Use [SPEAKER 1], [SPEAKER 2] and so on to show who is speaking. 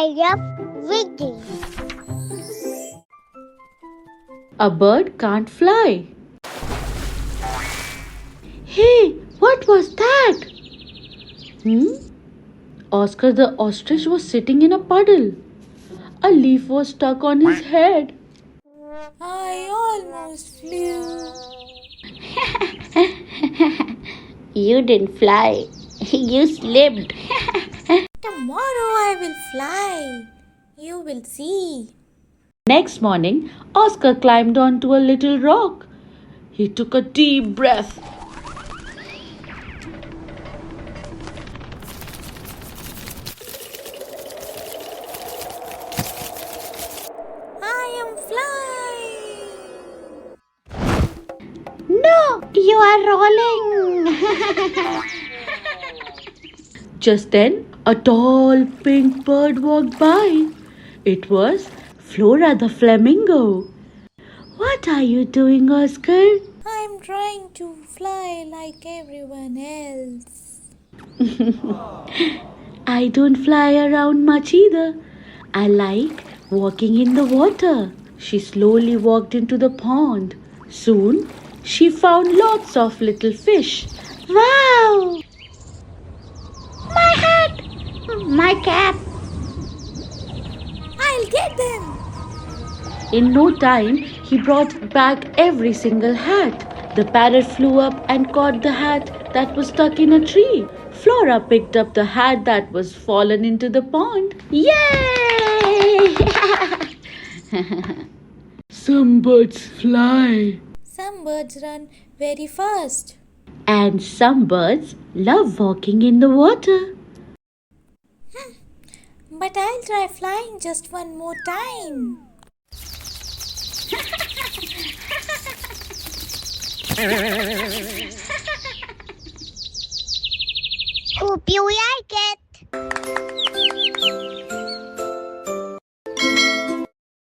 [SPEAKER 1] I love reading.
[SPEAKER 2] A bird can't fly. Hey, what was that? Oscar the ostrich was sitting in a puddle. A leaf was stuck on his head.
[SPEAKER 3] I almost flew.
[SPEAKER 1] You didn't fly. You slipped.
[SPEAKER 3] Tomorrow I will fly. You will see.
[SPEAKER 2] Next morning, Oscar climbed onto a little rock. He took a deep breath.
[SPEAKER 3] I am flying.
[SPEAKER 1] No, you are rolling.
[SPEAKER 2] Just then, a tall pink bird walked by. It was Flora the Flamingo. What are you doing, Oscar?
[SPEAKER 3] I'm trying to fly like everyone else.
[SPEAKER 2] I don't fly around much either. I like walking in the water. She slowly walked into the pond. Soon, she found lots of little fish.
[SPEAKER 1] Wow! My hat! My cap!
[SPEAKER 3] I'll get them.
[SPEAKER 2] In no time, he brought back every single hat. The parrot flew up and caught the hat that was stuck in a tree. Flora picked up the hat that was fallen into the pond.
[SPEAKER 1] Yay!
[SPEAKER 2] Some birds fly.
[SPEAKER 3] Some birds run very fast.
[SPEAKER 2] And some birds love walking in the water.
[SPEAKER 3] But I'll try flying just one more time.
[SPEAKER 1] Hope you like it.